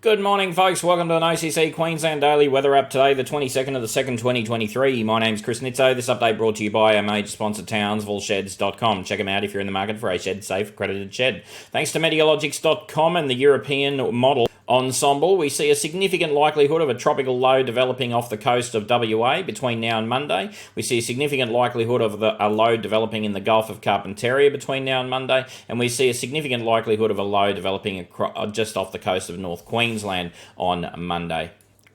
Good morning, folks. Welcome to an OCC Queensland Daily Weather App today, the 22nd of the 2nd, 2023. My name's Chris Nitzo. This update brought to you by our major sponsor, TownsvilleSheds.com. Check them out if you're in the market for a shed-safe, accredited shed. Thanks to Meteorologics.com and the European model ensemble, we see a significant likelihood of a tropical low developing off the coast of WA between now and Monday. We see a significant likelihood of a low developing in the Gulf of Carpentaria between now and Monday, and we see a significant likelihood of a low developing just off the coast of North Queensland on Monday,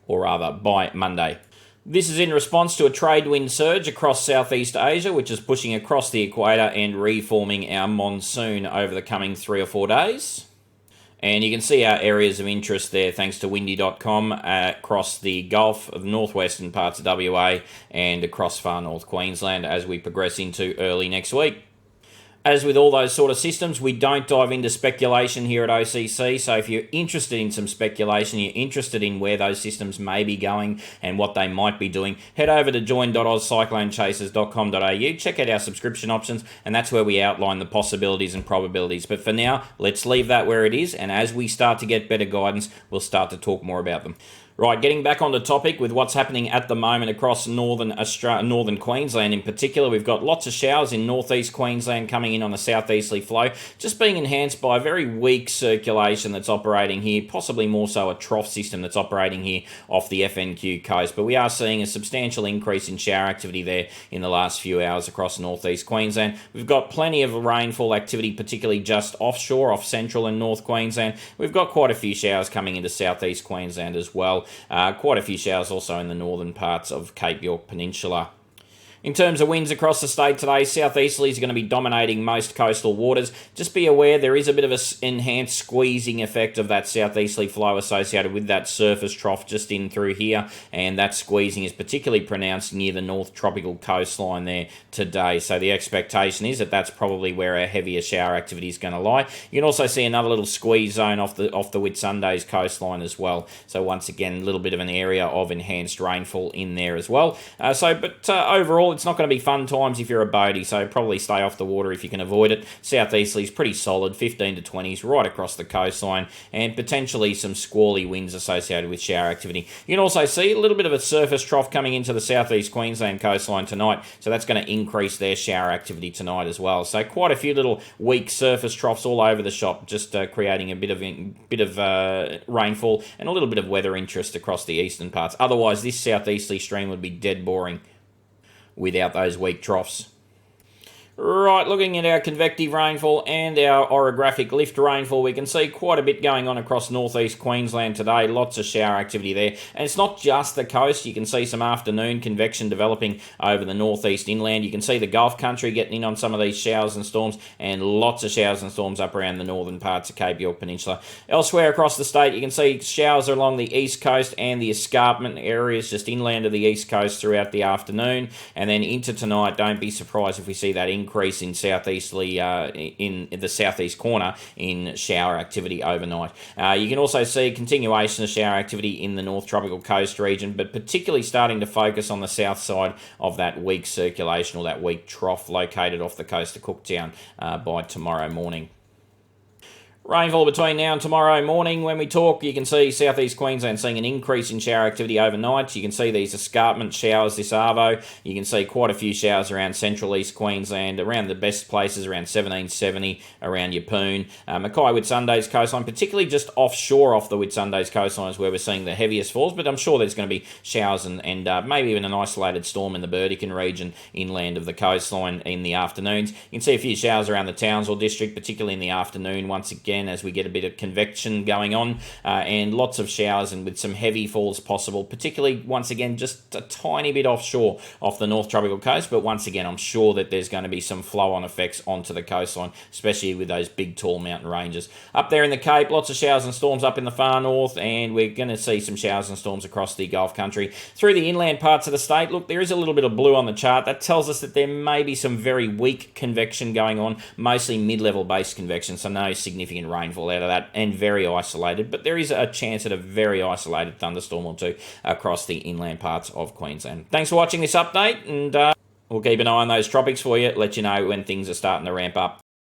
or rather by Monday. This is in response to a trade wind surge across Southeast Asia, which is pushing across the equator and reforming our monsoon over the coming 3 or 4 days. And you can see our areas of interest there thanks to windy.com across the Gulf of northwestern parts of WA and across far north Queensland as we progress into early next week. As with all those sort of systems, we don't dive into speculation here at OCC, so if you're interested in some speculation, you're interested in where those systems may be going and what they might be doing, head over to join.ozcyclonechasers.com.au, check out our subscription options, and that's where we outline the possibilities and probabilities. But for now, let's leave that where it is, and as we start to get better guidance, we'll start to talk more about them. Right, getting back on the topic with what's happening at the moment across northern Queensland in particular, we've got lots of showers in northeast Queensland coming in on a southeasterly flow, just being enhanced by a very weak circulation that's operating here, possibly more so a trough system that's operating here off the FNQ coast. But we are seeing a substantial increase in shower activity there in the last few hours across northeast Queensland. We've got plenty of rainfall activity, particularly just offshore, off central and north Queensland. We've got quite a few showers coming into southeast Queensland as well. Quite a few showers also in the northern parts of Cape York Peninsula. In terms of winds across the state today, southeasterlies are going to be dominating most coastal waters. Just be aware there is a bit of an enhanced squeezing effect of that southeasterly flow associated with that surface trough just in through here, and that squeezing is particularly pronounced near the north tropical coastline there today. So the expectation is that that's probably where our heavier shower activity is going to lie. You can also see another little squeeze zone off the Whitsundays coastline as well. So once again, a little bit of an area of enhanced rainfall in there as well. But overall, it's not going to be fun times if you're a boatie, so probably stay off the water if you can avoid it. Southeasterly is pretty solid, 15 to 20s right across the coastline, and potentially some squally winds associated with shower activity. You can also see a little bit of a surface trough coming into the southeast Queensland coastline tonight, so that's going to increase their shower activity tonight as well. So quite a few little weak surface troughs all over the shop, just creating a bit of rainfall and a little bit of weather interest across the eastern parts. Otherwise, this southeasterly stream would be dead boring without those weak troughs. Right, looking at our convective rainfall and our orographic lift rainfall, we can see quite a bit going on across northeast Queensland today. Lots of shower activity there. And it's not just the coast. You can see some afternoon convection developing over the northeast inland. You can see the Gulf country getting in on some of these showers and storms, and lots of showers and storms up around the northern parts of Cape York Peninsula. Elsewhere across the state, you can see showers along the east coast and the escarpment areas just inland of the east coast throughout the afternoon. And then into tonight, don't be surprised if we see that increase in southeasterly in the southeast corner in shower activity overnight. You can also see continuation of shower activity in the north tropical coast region, but particularly starting to focus on the south side of that weak circulation or that weak trough located off the coast of Cooktown by tomorrow morning. Rainfall between now and tomorrow morning. When we talk, you can see southeast Queensland seeing an increase in shower activity overnight. You can see these escarpment showers this arvo. You can see quite a few showers around central east Queensland, around the best places around 1770, around Yeppoon. Mackay Whitsundays coastline, particularly just offshore off the Whitsundays coastline is where we're seeing the heaviest falls, but I'm sure there's going to be showers and maybe even an isolated storm in the Burdekin region inland of the coastline in the afternoons. You can see a few showers around the Townsville district, particularly in the afternoon once again, as we get a bit of convection going on, and lots of showers and with some heavy falls possible, particularly once again just a tiny bit offshore off the north tropical coast. But once again, I'm sure that there's going to be some flow-on effects onto the coastline, especially with those big tall mountain ranges. Up there in the Cape, lots of showers and storms up in the far north, and we're going to see some showers and storms across the Gulf country. Through the inland parts of the state, look, there is a little bit of blue on the chart. That tells us that there may be some very weak convection going on, mostly mid-level base convection, so no significant rainfall out of that, and very isolated, but there is a chance at a very isolated thunderstorm or two across the inland parts of Queensland. Thanks for watching this update, and we'll keep an eye on those tropics for you, let you know when things are starting to ramp up.